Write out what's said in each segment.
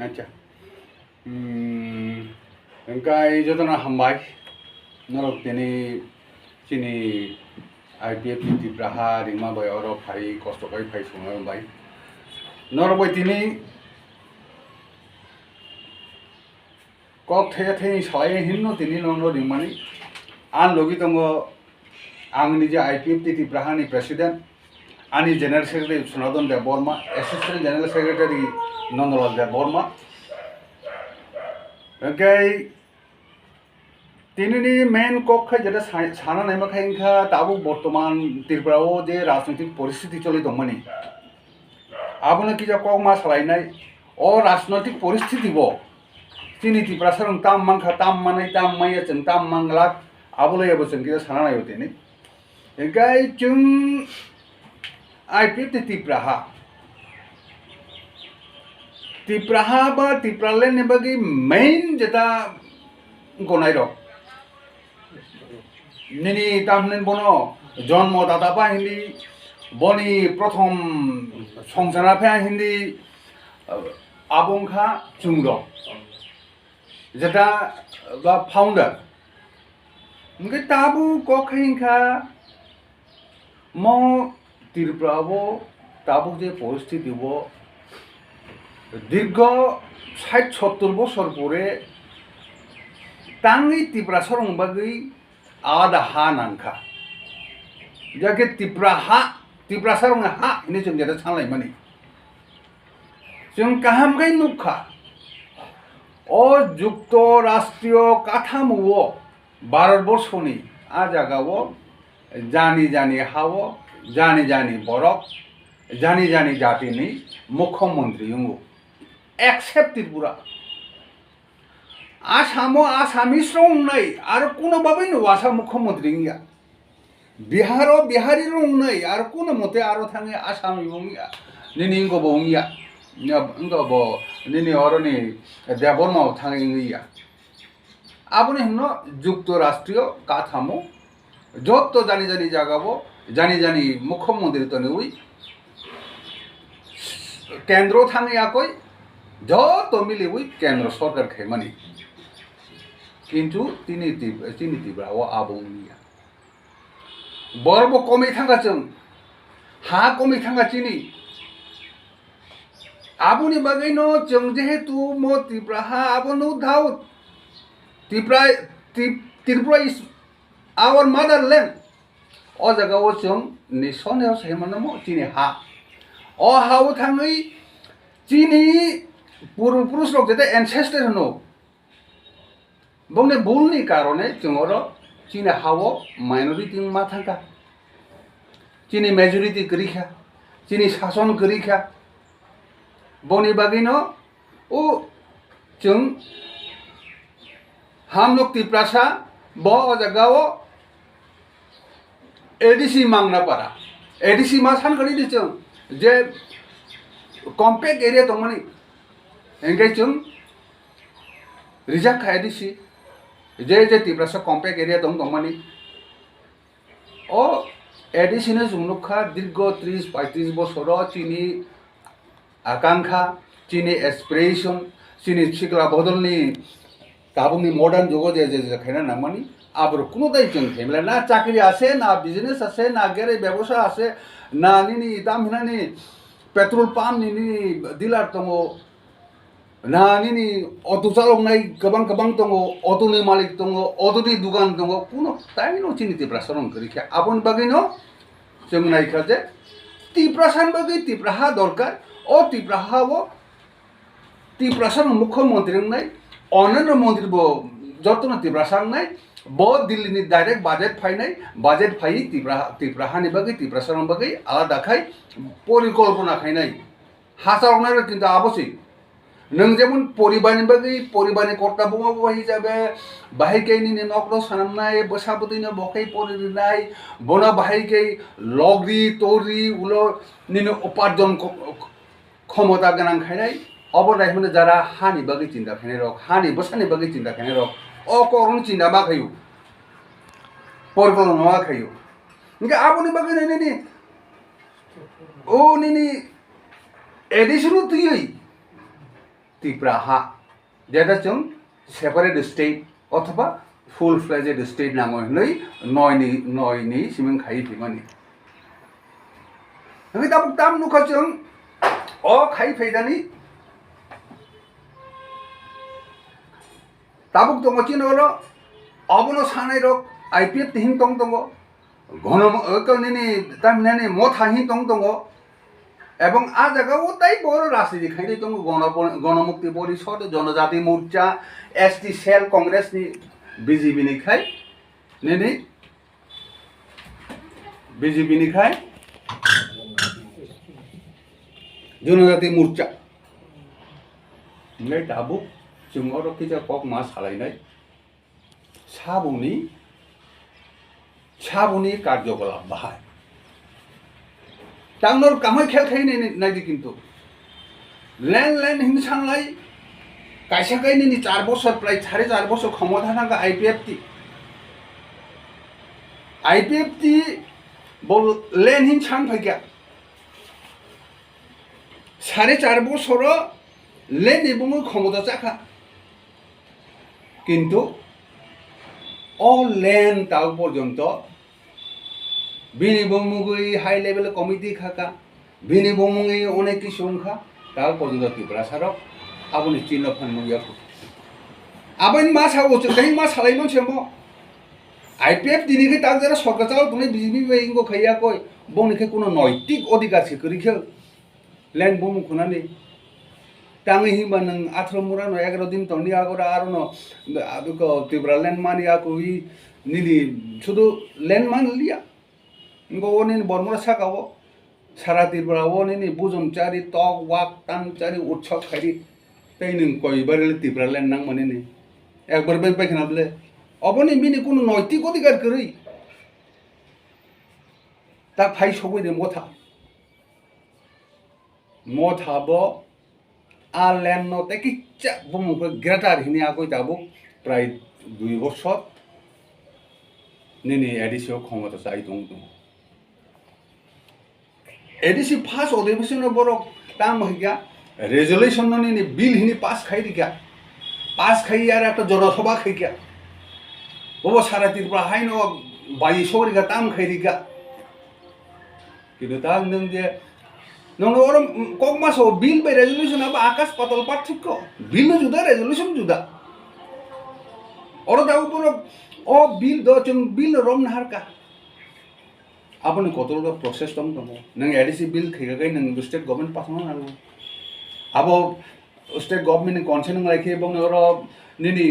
আচ্ছা Wnglai jodona hambai norok tini chini Ipft Tipraha ringma bai oro phai kosto kai phai sungai bai norok bai tini kok thaya thai salai hinno tini nono ringmani an logi tongo ang nije Ipft Tipraha ni president ani general secretary Sunadon de Borma assistant general secretary Nondolal de Borma Wnglai তিনি main কক্ষে যেটা সানা নেমাখাইখা তাবো বর্তমান ত্রিপুরাও যে রাজনৈতিক পরিস্থিতি চলে দমনি আবনে কি যা কক মা সালাইনাই ও রাজনৈতিক পরিস্থিতি ব তিনি ত্রিপুরা সারং তাম মাংখা তাম মানাই তাম মাইয়া जों তাম মাংলাক আবলে এবছন কি সানা নাইও তিনি Wnglai जों Ipft Tipraha বা Tipraland ni bagi main যেটা গনাই রক Nini tamnen bono জন্ম দাদা পা হিন্দি বনি প্রথম সংসারা ফে হিন্দি আবংখা চুংর যেটা বা ফাউন্ডার মুকে তাবু কখাইখা ম ত্রিপুরাবো তাবু যে পরিস্থিতি ব দীর্ঘ ৬০-৭০ বছর পরে তাঙ্গি ত্রিপুরা সরং বাগৈ आदा हा नांखा जाके तिप्रा सारंग हा इने जों जेदा सानलाय माने जों काहाम गाय नुखा ओ जुक्त राष्ट्रीय काठामो भारतबर्षनि आ जागावो जानि जानि हावो जानि जानि बरक जानि जानि जातिनि मुख्यमंत्री यंगो एक्सेप्ट त्रिपुरा आसामो आसामिस रंनाय आरो कोनो बाबै नवासा मुख्यमंत्री गैया बिहारो बिहारी रंनाय आरो कोनो मते आरो थाङे आसामी बंगिया निनि गबो गैया गबो निनि अरनि देबरमाव थाङे गैया आबनि हनो जुक्त राष्ट्रीय काठामो যত জানি জানি জাগাবো জানি জানি মুখ্যমন্ত্রী তো নেই কেন্দ্র থাঙে আকই যত মিলে ওই কেন্দ্র সরকার খাই মানে কিন্তু তিনি ত্রিপুরা ও আবংনিয়া বরব কমে থাকা जों हा কমে থাকা চিনি আবুনি বাগैनो जों যেহেতু ম ত্রিপুরাহা আবনো ধাউ ত্রিপুরা ইজ आवर मदरलैंड ओ जगाव जों निसनेव सेमनमो चिनि हा ओ हाउ थाङै चिनि पूर्वपुरुष लोग जेते एनसेस्टर हनो बंने बुलनि कारणे जोंर चिनि हाव माइनरिटी मा थांका चिनि मेजॉरिटी करिखा चिनि शासन करिखा बनि बागैनो ओ जों हम लोग तिप्रासा ब जगाव एडीसी मांगना पारा एडीसी मा सानखरि दिजों जे कम्पैक्ट एरिया दंमोन एंगाय जों रिजार्व एडीसी जे तिप्रासा कम्पैक्ट एरिया दंमोन ओ एडीसी ने जुनुखा दीर्घ 30-35 बছर चिनि आकांक्षा चिनि एस्पिरेशन चिनि सिगला बदलनि दाबुनि मॉडर्न जुगो जे खायना नामानि आबर कोनो दाय जों थेमला ना चाकरी आसे ना बिजनेस आसे ना गेरे व्यवसाय आसे ना निनि दामहिनानि पेट्रोल पाम्प निनि डिलार दङो ना निनि अटो चालकनाय गोबां गोबां दङ अटोनि मालिक दङ अटोनि दुकान दङ कोनो ताइनो चिनि तिप्रा सरन करिखा आबन बागैनो जों नायखा जे तिप्रासान बागै तिप्राहा दरकार ओ तिप्राहावो तिप्रासान मुख्यमंत्री नाय अनन्य मंत्री बो जतन तिप्रासान नाय ब दिल्ली डायरेक्ट बाजेट फाइनाय बाजेट फाइ तिप्राहानि बागै तिप्रासान बागै आलादा खाय परिकल्पना खायनाय हासारनाय किन्तु आवश्यक नों जेमन परिबारनि बागै परिबारनि कर्ता बुङा बहाय जाबे बाहायकेनि नक्र साननाय बसाबुदिनो बखै परिनाय बना बाहायके लगरि तोरि उलो निनो उपार्जन क्षमता गोनां खायनाय अबनाय होनो जारा हानि बागै चिन्ता खायनाय रक हानि बसानि बागै चिन्ता खायनाय रक ओ करन चिन्ता मा खायु परिकल्पना मा खायु इनके आबनि बागै नैनि ओ निनि एडिशनु तुयै Tipraha যেটা जों সেপারেট স্টেট অথবা ফুল ফ্লেজেড স্টেট নাঙै नयनि सिमिं खायै फैमानि दाबुक दाम नुखा जों खायै फैदानि दाबुक दङ चिनर अबनो सानाय रक Ipft हिं दङ घननि तामनि मथा हिं दङ এবং আ জায়গাও তাই বড় রাজনীতি খাইতে দङ গণমুক্তি পরিষদ জনজাতি মোর্চা এসটি সেল কংগ্রেসনি বিজেপিনি খাই নেনি বিজেপিনি খাই জনজাতি মোর্চা नै दाबो जों अरखिजा कक मा सालायनाय साबुनि कार्यकलाप बाहाय टांनर कामाय खेल खाई नायदि किन्तु लेन हिं सांलाय कायसाकायनि 4 বছর প্রায় 4.5 বছর ক্ষমতা থাকা Ipft বল লেন হিং সান ফাইকা 4.5 বছর লেন এবং ক্ষমতা চাকা কিন্তু অল লেন তাও পর্যন্ত বিনি বমুগই হাই লেভেল কমিটি খাকা বিনি বমুগই অনেক কিছু খা তাও পর্যন্ত ত্রিপুরা সারক আবনি চিহ্ন ফানমুগিয়া আবেন মা সাও চৈ মা সালাইমন সেমো Ipft দিনিকে তাক যারা সরকার চাও তুমি বিজেপি বেঙ্গো খাইয়া কই বনিকে কোনো নৈতিক অধিকার সিকরিখে লেন বমু খুনানি টাঙ্গি হিমা নং 18 মুরা 11 দিন তনি আগরা আর ন আবুক টিপ্রাল্যান্ড মানিয়া কই নিদি শুধু লেন মান লিয়া গওনি বর্মরা সাকাবো সারা ত্রিপুরা ওনি বুজম চারি টক ওয়াক টান চারি উৎসব খাইরি তাই নং কইবার ত্রিপ্রাল্যান্ড নাং মানে নি একবার বেন পাইখানা বলে অবনি মিনি কোনো নৈতিক অধিকার করি তা ফাই সবই দে মথা ব আর ল্যান্ড নতে কিচ্ছা বমুকে গ্রেটার হিনি আগই দাবো প্রায় 2 বছর নিনি এডিসিও ক্ষমতা চাই দং এডিসি ফার্স্ট অধিবেশন বড় তাম হইয়া রেজলিউশন নিনি বিল হিনি পাস খাই দিকা পাস খাই আর একটা জনসভা খাইকা ববো সারা ত্রিপুরা হাইনো 22 রিকা তাম খাই দিকা কিন্তু তা নং যে নং ওরম কক মাস বিল বাই রেজলিউশন আবার আকাশ পাতাল পার্থক্য বিল জুদা রেজলিউশন জুদা ওর দাও পুরো ও বিল দ চং বিল রম নাহারকা আপনি কতটা প্রসেস দম দম নং এডিসি বিল খেগাই নং স্টেট গভর্নমেন্ট পাঠানো নাগো আবো স্টেট গভর্নমেন্ট কনসেন্ট রাখি এবং ওর নিনি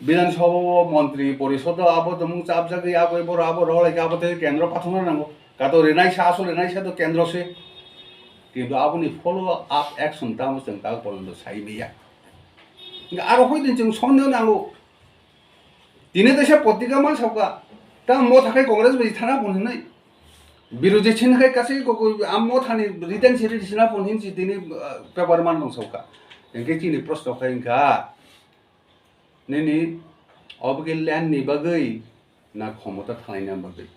বিধানসভা মন্ত্রী পরিষদ আবো দম চাপ জাগি আবো বড় আবো রলাইকে আবো কেন্দ্র পাঠানো নাগো কাতো রেনাইসা আসল রেনাইসা তো কেন্দ্র সে কিন্তু আপনি ফলো আপ অ্যাকশন তাম जों তা পর্যন্ত সাইবেয়া আর হইদিন जों সন্দেহ নাগো দিনে দেশে পত্রিকা মান সবকা তা মথাখাই কংগ্রেস বই থানা বনহিনাই বিরোধী ছিনখাই কাছে আম মথানি রিটার্ন সিরিজ না বনহিনছি দিনে পেপার মান দं সবকা একে চিনি প্রশ্ন খাইনকা নেনি অবগে ল্যান্ড নি বাগৈ না ক্ষমতা থানাইনা বাগৈ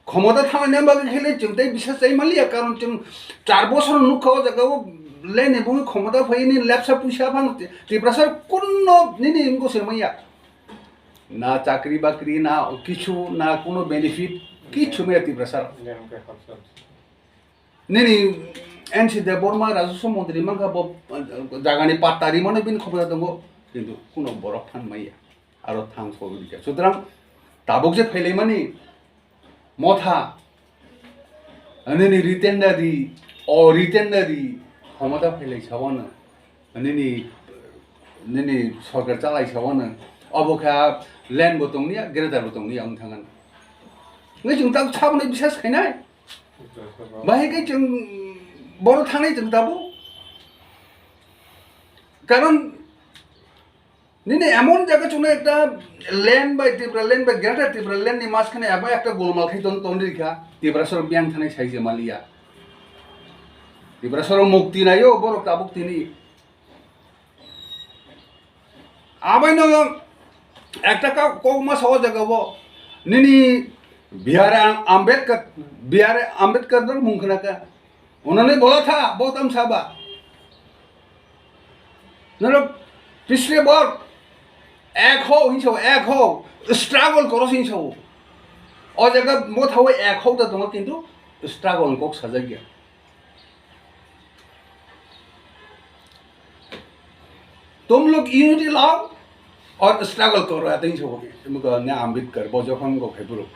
ক্ষমতা থানাইনা বাগৈ খেলে जों তাই বিশ্বাস চাই মালিয়া কারণ जों 4 বছর নুখাও জায়গাও লেন এবং ক্ষমতা ফাইনি ল্যাপসা পয়সা ফান ত্রিপ্রাসার কোন নিনি ইনগো সেমাইয়া না চাকরি বাকরি না কিছু না কোনো বেনিফিট কিছু মেয়ে ত্রিপ্রাসার নেনি এনসি দে বর্মা রাজস্ব মন্ত্রী মাঙ্গা জাগানি পাতারি মনে বিন ক্ষমতা দङ কিন্তু কোনো বড় ফান মাইয়া আর থাং সবিকা সুতরাং তাবক যে ফাইলাই মানে মথা নেনি রিটেন্ডারি অরিটেন্ডারি ক্ষমতা ফাইলাই সাবানো নেনি সরকার চালাই সাবানো অবখা ল্যান্ড বতংनिया ग्रेटार बतंनिया आं थांगोन जों दा साबने बिसास खायनाय बाहायकै जों बर' थांनाय जों दाबो কারণ নিনে এমন জায়গা চলে একটা land by greater Tripura land নি মাঝখানে আবার একটা গোলমাল খাই তন্দ্রিকা ত্রিপুরাসর ব্যাং থানায় সাইজে মালিয়া ত্রিপুরাসর মুক্তি নাইও বড় কাবুক তিনি আবাইন একটা কক মাস হওয়া জায়গাব নিনি बिहार आम्बेडकर मुंखनाका उन्होंने बोला था बहुत हम साबा नों पिछले बार एक हो स्ट्रगल करो हिंसो और जगह मोथा हुए एक हो तो तुम किंतु स्ट्रगल को सजा गया तुम लोग यूनिटी लाओ और स्ट्रगल करो आते ही छोड़ोगे तुमको अन्य अम्बेडकर बोझों को खेपुरो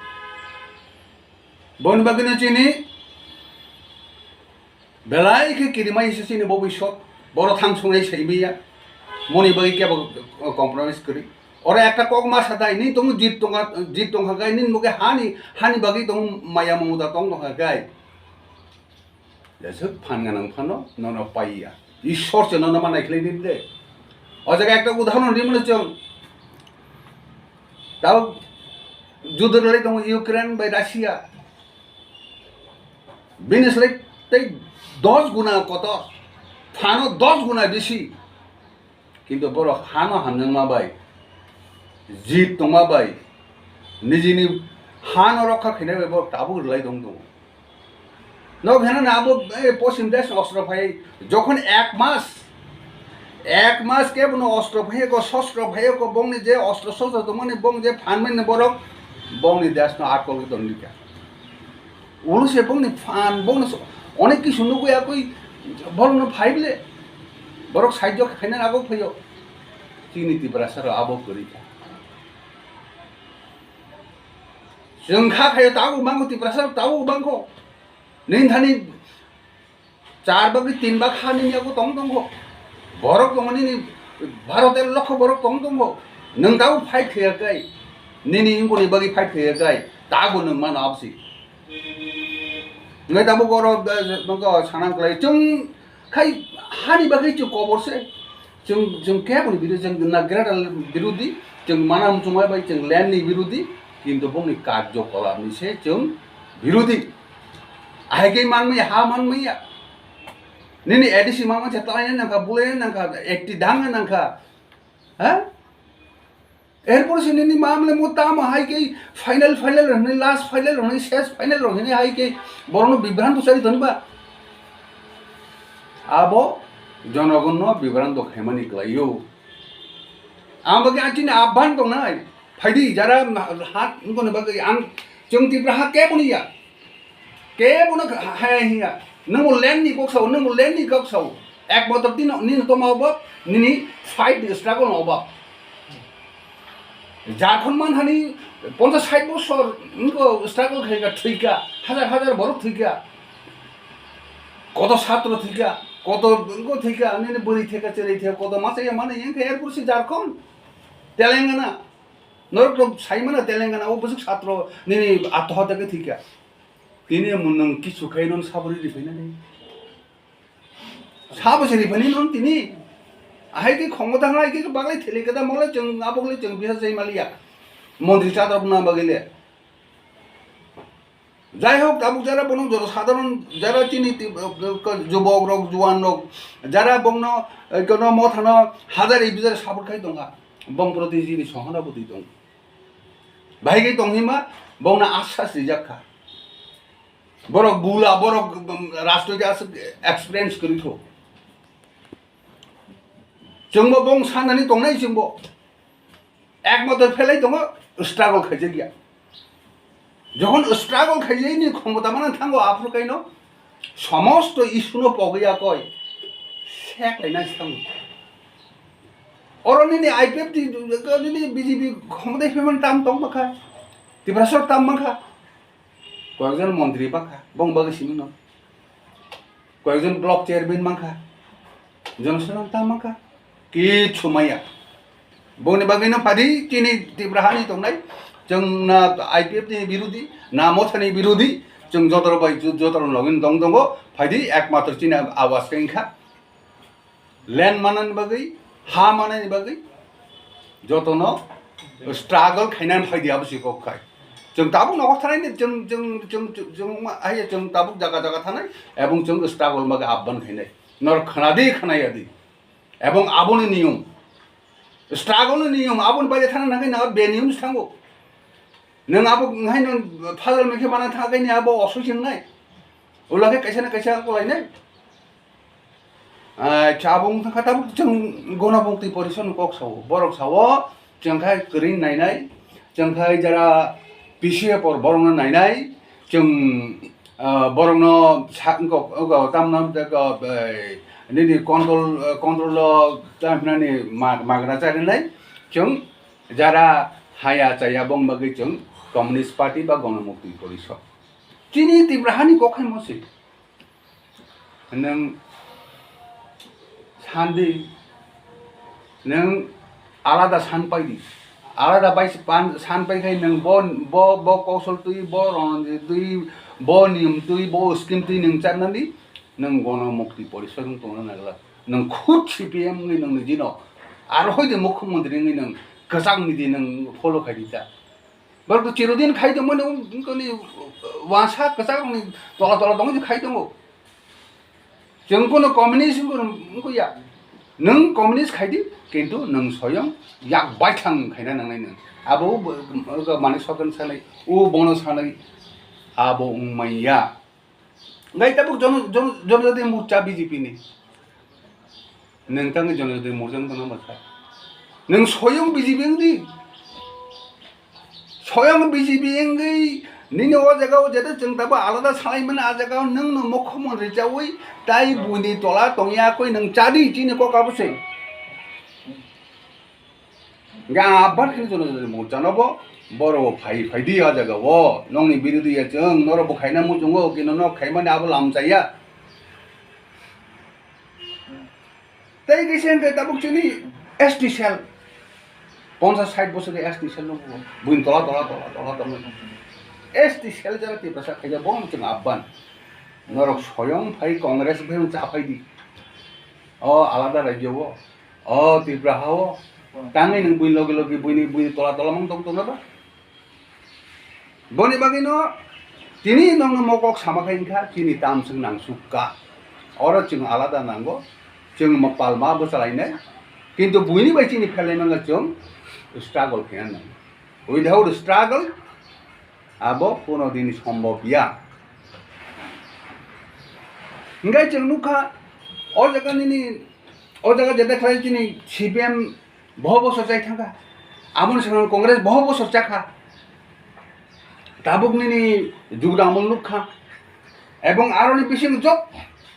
बोन बगने चीनी बेलाई के किरिमाई से चीनी बोबी शॉट बड़ो थांग सुने सेमिया मोनी बगी क्या कॉम्प्रोमाइज करी और एक कोक मास हटाई नहीं तुम जीत तोंगा गए नहीं मुके हानी बगी तुम माया मुदा तोंगा गए जैसे फानगानां फानो नोनो पाइया ईश्वर से नोनो माना खिले दी दे और जगह एक उदाहरण दी मुझे चल तब युद्ध लड़े तुम Ukraine bye Russia business like ते 10 गुना कतो फानो 10 गुना बेसी किंतु बरो हानो हामजों बाय जीत तोंगा बाय निजिनी हानो रखा खिने बरो ताबु लाई दं दं न भेना ना अब पश्चिम देश अस्त्र भाई जखन एक मास के बनो अस्त्र भाई को शस्त्र भाई को बंगनी जे अस्त्र शस्त्र तो मने बंग जे फानमेन ने बरक बंगनी देश न आट को दं निका उलु से बंगनी फान बंग अनेक कि सुनु गया कोई बरनो फाइबले बरक साइज खाइना आगो फैयो चीनी तिप्रा सर आबो करी जोंखा खायो ताबु मांगो तिप्रा सर ताबु मांगो नहीं थानी 4 बाग 3 बाग हानि यागो तंग दंगो बरक दंगनि भारत लक्ष बरक तंग दंगो नों दाउ फाइट खैयाखै निनि इंगनि बागि फाइट खैयाखै दाबो नों मान आबसि नों दाबो गरो नंगो सानांगलाय जों खाय हानि बागि जों कबरसे जों केबनि बिदि जों नागिरा बिरोधी जों मानाम जुमाय बाय जों लैंडनि बिरोधी किंतु बुंनि कार्यकलापनि से जों बिरोधी आगे मानमैया हा मानमैया निनी एडिसी मामा चतलायन नंका बुलेन नंका एकटी दांग नंका ह एरपर से निनी मामले मोताम हाई के फाइनल रहने लास्ट फाइनल रहने शेष फाइनल रहने हाई के बरनो विभ्रांत सरी धनबा आबो जनगण विभ्रांत खेमनि क्लायो आम बगे आचिन आह्वान दं ना फाइदी जरा हाथ उनको बगे आं जों तिप्राहा के बनिया के बनो हाय हिया नमो लैंडनि कक्साव नमो लैंडनि कक्साव एक मतलब दिन निन तो मावबा निनि फाइट स्ट्रगल मावबा झारखंड मान हानि 50-60 बছর उनको स्ट्रगल खाइगा थैगा हजार बरक थैगा कत छात्र थैगा कत उनको थैगा निनि बोरी थैगा चेरै थैगा कत मासे माने यंखे एयरपोर्ट से झारखंड तेलंगाना नरक साइमना तेलंगाना वो बसुक छात्र निनि आत्महत्या के थैगा तिनी मुनों किछु खाइनन साबरि रिफाइनानै साबसे रिफाइनन तिनी आहाय के क्षमता हाय के बागले थेले कदा मले जों आबगले जों बिहा जाय मालिया मन्त्रि चादर ना बागले যাই হোক তাবুক যারা বন সাধারণ যারা চিনি যুবক রোগ জোয়ান রোগ যারা বংন কোন মথানো হাজার এই বিজারে সাপোর্ট খাই দङा বং প্রতি जिनि सहानुभूति दं भाइगै दंहिमा बंना आश्वास रिजाखा बरक बुला बरक राष्ट्र एक्सपिरियंस करिखौ जोंबो बं साननानै दंनाय जोंबो एकमात्र फेलाय दङ स्ट्रागल खाइजे गैया যখন স্ট্রাগল খাইয়েনি ক্ষমতা মানে থাঙ্গো আফ্রিকাইনো সমস্ত ইস্যুনো পগিয়া কয় শেখাইনা থাঙ্গো অরনিনি আইপিএফ নিনি বিজেপি ক্ষমতায় ফেমান টাম টং মাখা ত্রিপুরা টাম মাখা কয়েকজন মন্ত্রী পাখা বংবাগে সিমিনো কয়েকজন ব্লক চেয়ারম্যান মাখা জনসাধারণ টাম মাখা কিচ্ছু মাইয়া বংনি বাগैनो फादि तिनि ত্রিপুরাहानि दंनाय जोंना आईपीएफ नि विरोधी ना मोथानि विरोधी जों जतर बाय जतर लगइन दङ फाइदि एकमात्र चिना आवाज कैंखा लैंड मानन बगै हा मानन बगै जतन स्ट्रगल खाइनान फाइदि आवश्यक खाय जों ताबु नखर थानाय जों आय जों ताबु जागा थानाय एवं जों स्ट्रगल मगे आह्वान खाइनाय नर खानायादि एवं आबोनि नियम स्ट्रगल नियम आबोन बाय थाना नागै ना बे नियम थांगो नों आबो हाय नों फाजल मेखे बाना थागैनि आबो असुसिंनाय उलागे कैसे ना कैसे को लायनाय cabung kata buk jeng gona bung ti porison kok sawo borok sawo jengkai green nainai jengkai jara PCA por borong nainai jeng borong no kok tamnam jaga ini kontrol tamna ni magna cari nai jeng jara haya caya bong bagi jeng Komunis Party ba gona mukti porison Chini Tipraha ni kok hai mosi neng Sandi neng alada san paidi alada bai san pai kai neng bo kausal tui bo ron tui bo nium tui bo skim tui neng chan nandi neng gona mukti porison tong nagla neng khut CPM ngi neng jino aro hoi de mukhyamantri ngi neng kasang ni di neng follow khai dita bar to chirodin khai de mone koni wasa kasang ni tola dong ji khai dong jengkono komunis ko ya neng komunis khaidi kintu neng soyong yak baithang khaina nangnai neng abo mane sokan sanai u bono sanai abo ungmaiya ngai tabuk jon jodi murcha BJP ni neng tang jon jodi murjang tang ma neng soyong BJP ngi soyong BJP ngi Nini o jaga o jada jeng taba alada salai mana a jaga neng no mukhyamantri jawai tai buni tola tongya koi neng chadi chini ko kabuse ga abar kini jono mo janabo boro phai di a jaga wo nongni birudi ya jeng noro bo khaina mu jungo kino no khaimani abo lamchaya tai gisen ke tabuk chini ST cell 50-60 বছর ST cell no buin tola ST cell jara Tipraha kaya bong chung abban norok soyong phai Congress bhai chapai di o alada rajyo wo o Tipraha wo tangai nang buin logi buin tola mang tong na ba boni bagino tini nong mokok sama khain kha tini tam sung nang sukka oro chung alada nango chung mapal ma bo chalainai kintu buini bai tini phelai manga chung struggle khain nang without struggle abo puno dini সম্ভব ya ngai jeng nukha o jaga nini o jaga jeda khai chini CPM boho bosor jai thanga amon sang Congress boho bosor chakha tabuk nini jugdamol nukha ebong aroni bising jot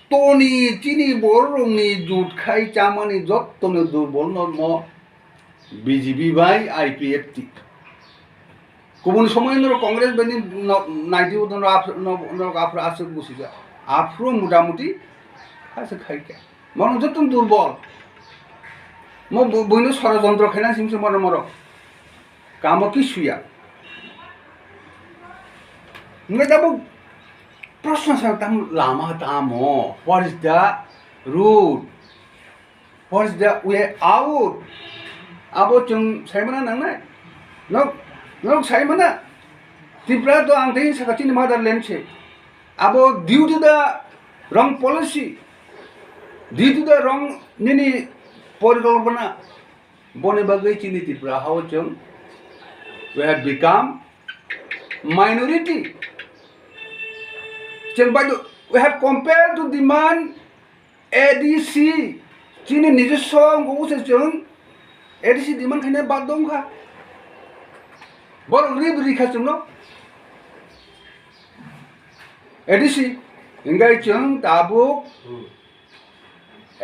toni chini borongni jut khai chamani jot toni durbol mo BJP bai Ipft Kubun সময় নর কংগ্রেস বেনি 90 নর Afro আসে বসি যা Afro মোটামুটি আছে খাইকা মন যতন দুর্বল ম বইনো ষড়যন্ত্র খাইনা সিমসে মর কাম কি সুয়া ngai tabu প্রশ্ন সার তাম Lama তামো what is the route what is the way out abo chung saimana nangnai no sai mana Tipra to ang dei Saka chini motherland che abo due to the wrong policy due to the wrong nini porikalpana bone bagai chini Tipra how chung we have become minority chung by we have compared to demand ADC chini nijaswa ngo se chung ADC demand khane bad dong kha Borong ribri khachung no ADC ingai chung tabuk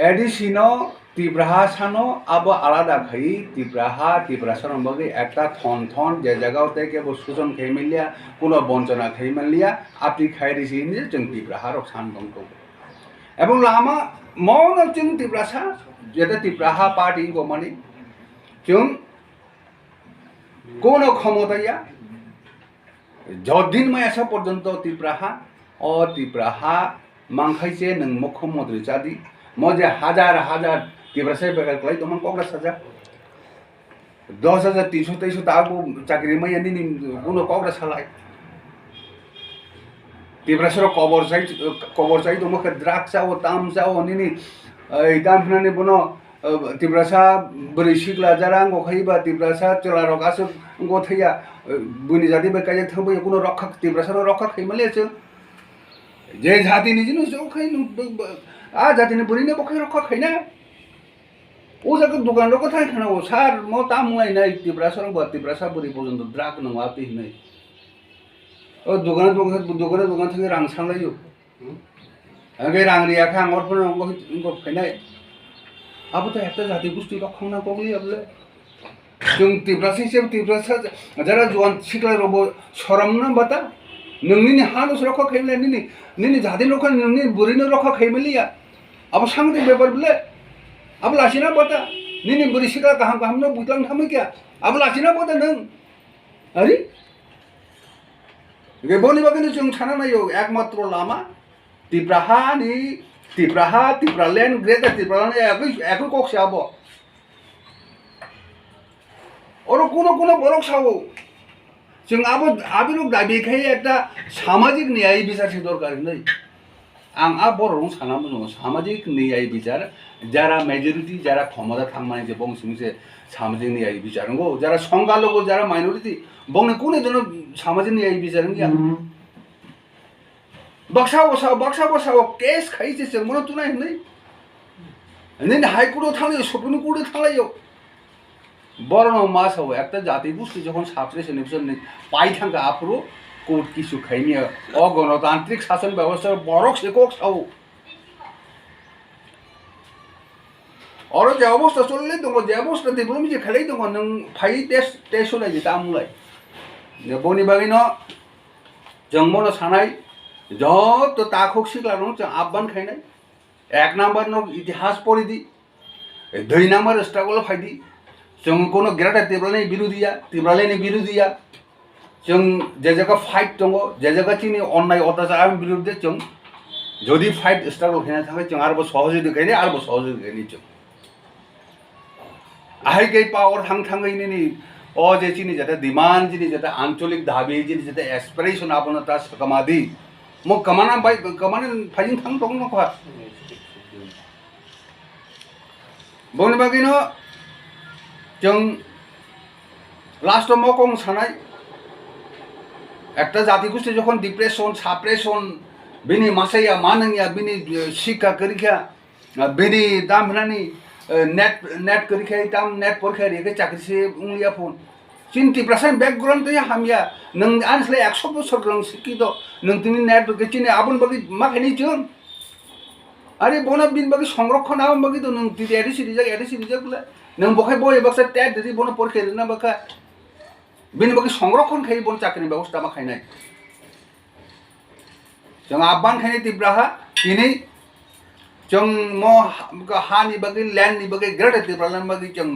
ADC no Tipraha sano abo alada khai Tipraha sano bagi ekta thon je jagao te ke bo sujon khai milia kuno bonchona khai milia apni khai risi ni chung Tipraha rok san dong to ebong lama mon chung Tipraha jeta Tipraha party ko mani chung কোনো ক্ষমতাইয়া যদিন মাই আসা পর্যন্ত Tipraha মাংখাইছে নং মুখ্যমন্ত্রী চাদি মজে হাজার Tipraha বেকার কলাই তোমার কংগ্রেস সাজা 10,323 তাগো চাকরি মাইয়া নিনি কোনো কংগ্রেস হালাই Tipraha কবর চাই তোমাকে দ্রাক্ষা ও তামসা ও নিনি এই দামফনানি বনো Tipraha bersikla jarang kok khaiba Tipraha celarok asuk ngothaya buni jati be kaya thangbo kuno rokha Tipraha ro rokha khaimale che je jati ni jinu so khai জাতিনি বুড়িনে পক্ষে রক্ষা খাইনা ও যাকে দোকান রক্ষা থাকে খানা ও সার মো তা মুয়াই নাই ত্রিপুরা সরং বা ত্রিপুরা সাবুরি পর্যন্ত দ্রাগ নङा আপনি নাই ও দোকানে দোকান থেকে রাং সাংলাयो আগে রাং রিয়াখা আঙরফোর অঙ্গ ফাইনাই আবো তো একটা জাতি গোষ্ঠী রক্ষা না করলি আবলে जों ত্রিপুরাসি হিসেবে ত্রিপুরাসা যারা জোয়ান শিখলা রব সরম না বাতা नोंनि हालस रखा खाइमले निनि जादि रखा नोंनि बुरिनो रखा खाइमलिया अब सांगदि बेबार बले अब लासिना बता निनि बुरि सिका गाहाम न बुतलां थामै क्या अब लासिना बता नों अरे गे बनि बागैनो जों साना नायो एकमात्र लामा टिप्राहा टिप्रालेन्ड ग्रेटर टिप्रालेन्ड একই কক্সে আবো और কোনো বড় সাবো जों आबिरो दाबिखाय একটা সামাজিক ন্যায় বিচার সে দরকার নেই आं बर'आव सानामोन नङा सामाजिक न्याय বিচার যারা মেজরিটি যারা ক্ষমতা থাকমানে যে বংশমিছে সামাজিক ন্যায় বিচার নগো যারা সংখ্যালঘু যারা মাইনরিটি বংনে কোনে জন সামাজিক ন্যায় বিচার গিয়া বক্সাও কেস খাইছে जों মনে তো নাই নেই হাইকোর্টে থাকলে সুপ্রিম কোর্টে থাকলাयो বড় মাসাও একটা জাতি গোষ্ঠী যখন সাবস্টেশন পাই থাকা আফ্রো কোর্ট কিছু খাইনি অগণতান্ত্রিক শাসন ব্যবস্থার বড় শেকক সাও আর যে অবস্থা চললে দङ যে অবস্থা দেবলম যে খেলাই দङ नों फाइ टेस्ट होलाय जे तामुलाय बनि बागैन जों मन सानाय जत ताखौ सिख्ला दङ जों आबान खायनाय एक नाम्बार न इतिहास पढिदि 2 नाम्बार स्ट्रागल फाइदि जों कोनो ग्रेटर टिप्रालेन्डनि बिरुदिया जों जे जायगा फाइट दङ जे जायगा चिनि अन्याय अत्याचार बिरुद्धे जों যদি ফাইট স্ট্রাগল খাইনা থাকে जों आरोबाव सहযোগিता खायनाय आरोबाव सहযোগিता खायनाय जों आहायगै पावर थाङैनि जे चिनि जाते डिमान्ड जिनि जाते आंचलिक दाबि जिनि जाते एस्पिरेशन आपनो ता सकमादि म कमाना फाइजिं थां दङ नखा बनि बागैनो जों लास्ट मकं सानाय একটা জাতি গোষ্ঠী যখন ডিপ্রেশন সাপ্রেশন बिनि मासाया मानंगिया बिनि शिक्षा करिखा बिनि दाम हनानि नेट करिखा दाम नेट परीक्षा रेखे चाकरी से उंगलिया फोन चिंती प्रश्न बैकग्राउंड तो हामिया नों आनसले 100 বছর ग्रं सिकिद नों तिनि नेट के चिनि आबन बगि माखानि जों अरे बना बिन बगि संरक्षण आबन बगि तो नों तिदि एडिसि जागला नों बखाय बय बक्सा टेट दिदि बना परीक्षा दिना बखा बिनि बगि संरक्षण खाइ बन चाकरी व्यवस्था मा खाइनाय जों आबान खायनाय टिप्राहा दिनै जों हानि बागै लेन्डनि बागै ग्रेटर टिप्रालेन्ड बागै जों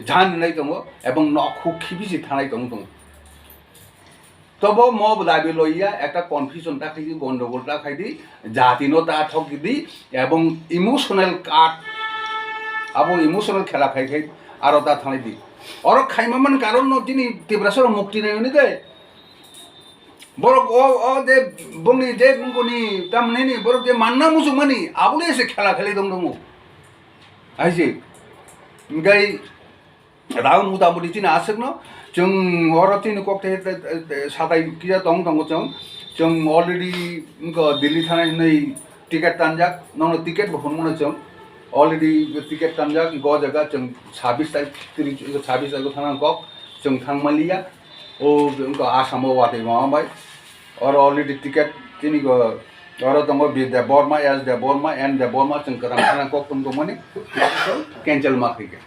जाननाय दङ এবং नखौ खिबिसि थानाय दङ तब म दाबि लइया একটা কনফিউশন থাকি গন্ডগোল থাকি জাতিনতা ঠকিদি এবং ইমোশনাল কাট আবো ইমোশনাল খেলা খাই আর তা থানাই দি আর খাইমামান কারণ দিনি টিপ্রাসর মুক্তি নাই নি দে বরক ও দে বংনি দে বংনি তামনেনি বরক দে মান্না মুসুমানি আবুলে এসে খেলা খেলি দং আইছে গাই রাও মোটামুটি চিনা আসেক ন जों अरतिनि कक्टे साताय किया दं जों अलरेडी दिल्ली थानाय नै टिकेट तानजाक नन टिकेट बहनमोन जों अलरेडी टिकेट तानजाक ग जायगा जों 26 तारिख थाना कक जों थांमालिया ओ आसामाव वाटे माबाय और अलरेडी टिकेट तिनि और दङ दे बर्मा एज Debbarma and Debbarma जों कदां थाना कक दंमोन कैंसेल माखैगे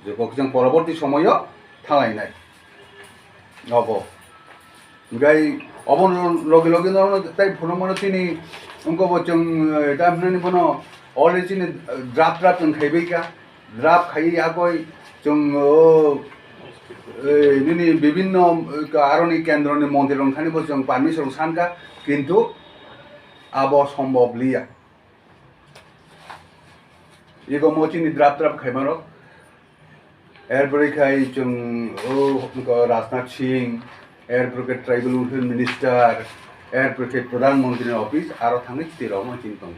जो जों परवर्ती समय थालायनाय अब गाय अबन लगे लगे ताई फनमन तिनि उनको जों दामनानि बनो अलरेडी तिनि ड्राफ्ट जों खाइबैका ड्राफ्ट खाइ आगय जों निनि विभिन्न आरनि केन्द्रनि मन्दिरन खानिबो जों पारमिशन सानका किन्तु अब सम्भव लिया एगो मोचिनि ड्राफ्ट खाइमारो एरपरे खाई जों राजनाथ सिंह एरपरे ट्राइबल वेलफेयर मिनिस्टार एरपरे प्रधानमंत्री ऑफिस और थांगे स्टेटआव मानसि दं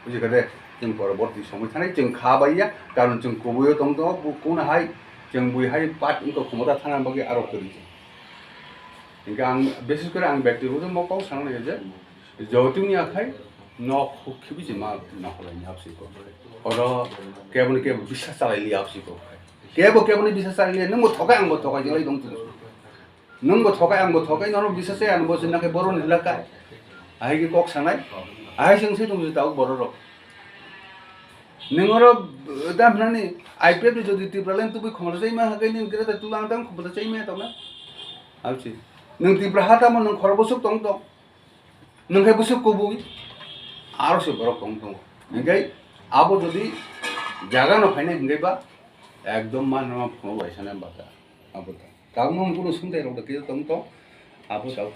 बुझिखा जों परवर्ती समय थानाय जों खाबाया कारण जों कबुयो दं कोन हाय जों बुहाय पाट इनको क्षमता थाना बागै आरो करि इनका आं विशेष करे आं व्यक्तिगत मकाव साननाय जे जौतुकनि आखाय no khibi ma na hola ni apsi ko oro kebon ke bisa salai li apsi ko kebon bisa salai nang mo thokai ang mo thokai jolai dong tu nang mo thokai ang mo thokai no bisa se an bo sin na ke boron hilaka ai ki kok sanai ai sing se dong ju tau bororo ningoro dam nani Ipft jodi Tipraland tu bi khomla chai ma hakai ning kre ta tulang tang khomla chai me ta na apsi nang Tipraha ta mo nang khor bosuk tong tong nang kai bosuk ko bui आरो से बरफ कम तो हिंगाई आबो जदि जागा न फाइने हिंगाइबा एकदम मान फोन बायसाने बाता आबो ता कागमम कुनो सुनते रौ के तंग तो आबो जाउ